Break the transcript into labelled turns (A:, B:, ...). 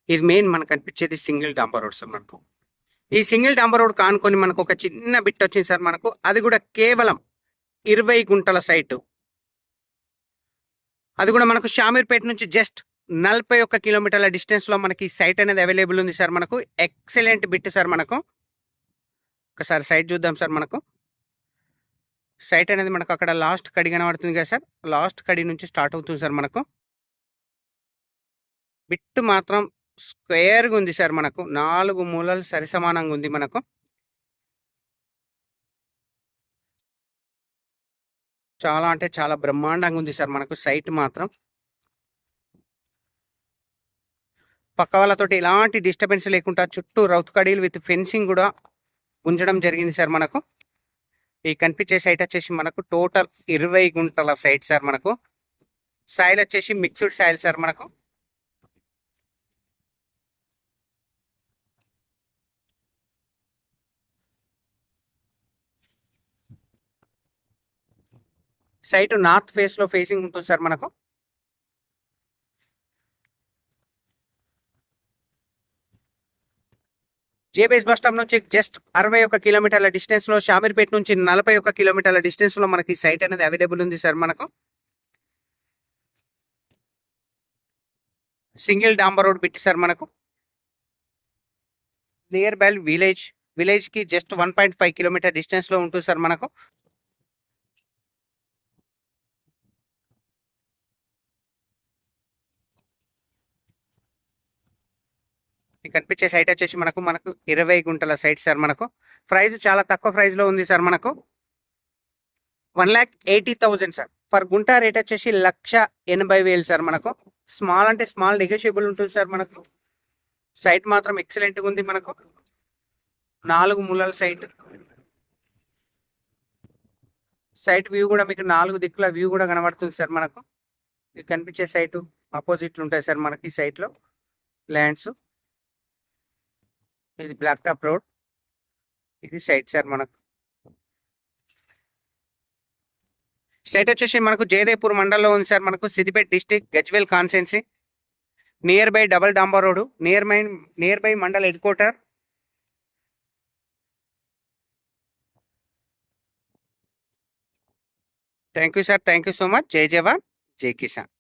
A: ఇది మెయిన్ మనకు కనిపించేది సింగిల్ డాంబర్ రోడ్ సార్ మనకు. ఈ సింగిల్ డాంబర్ రోడ్ కానుకొని మనకు ఒక చిన్న బిట్ వచ్చింది సార్ మనకు. అది కూడా కేవలం 20 గుంటల సైటు. అది కూడా మనకు షామీర్పేట నుంచి జస్ట్ 41 కిలోమీటర్ల డిస్టెన్స్లో మనకి సైట్ అనేది అవైలబుల్ ఉంది సార్ మనకు. ఎక్సలెంట్ బిట్ సార్ మనకు. ఒకసారి సైట్ చూద్దాం సార్ మనకు. సైట్ అనేది మనకు అక్కడ లాస్ట్ కడి కనబడుతుంది కదా సార్, లాస్ట్ కడి నుంచి స్టార్ట్ అవుతుంది సార్ మనకు. బిట్ మాత్రం స్క్వేర్గా ఉంది సార్ మనకు. 4 మూలలు సరిసమానంగా ఉంది మనకు. చాలా అంటే చాలా బ్రహ్మాండంగా ఉంది సార్ మనకు సైట్ మాత్రం. పక్క వాళ్ళతోటి ఎలాంటి డిస్టర్బెన్స్ లేకుండా చుట్టూ రౌత్ కడీలు విత్ ఫెన్సింగ్ కూడా ఉంచడం జరిగింది సార్ మనకు. ఈ కనిపించే సైట్ వచ్చేసి మనకు టోటల్ 20 గుంటల సైట్ సార్ మనకు. సాయిల్ వచ్చేసి మిక్స్డ్ సాయిల్ సార్ మనకు. సైట్ నార్త్ ఫేస్ లో ఫేసింగ్ ఉంటుంది సార్ మనకు. జేబీఎస్ బస్ స్టాప్ నుంచి జస్ట్ 61 కిలోమీటర్ల డిస్టెన్స్ లో, షామీర్పేట నుంచి 41 కిలోమీటర్ల డిస్టెన్స్ లో మనకి సైట్ అనేది అవైలబుల్ ఉంది సార్ మనకు. సింగిల్ డాంబర్ రోడ్ బిట్ సార్ మనకు. నియర్ బై విలేజ్ కి జస్ట్ 1.5 కిలోమీటర్ డిస్టెన్స్ లో ఉంటుంది సార్ మనకు. కనిపించే సైట్ వచ్చేసి మనకు 20 గుంటల సైట్ సార్ మనకు. ప్రైస్ చాలా తక్కువ ప్రైస్ లో ఉంది సార్ మనకు. 1,80,000 సార్. పర్ గుంట రేట్ వచ్చేసి 1,80,000 సార్ మనకు. స్మాల్ అంటే స్మాల్ నెగోషియబుల్ ఉంటుంది సార్ మనకు. సైట్ మాత్రం ఎక్సలెంట్గా ఉంది మనకు. 4 మూలల సైట్. సైట్ వ్యూ కూడా మీకు 4 దిక్కుల వ్యూ కూడా కనబడుతుంది సార్ మనకు. ఇది కనిపించే సైటు ఆపోజిట్లు ఉంటాయి సార్ మనకి సైట్లో ల్యాండ్స్. ఇది బ్లాక్ టాప్ రోడ్. ఇది సైట్ సార్ మనకు. సైట్ వచ్చేసి మనకు జయదేవ్పూర్ మండలంలో ఉంది సార్ మనకు. Siddipet district, Gajwel constituency. Near by double డాంబర్ road, near by mandal headquarter. Thank you sir, thank you so much. జై జవాన్, జై కిసాన్.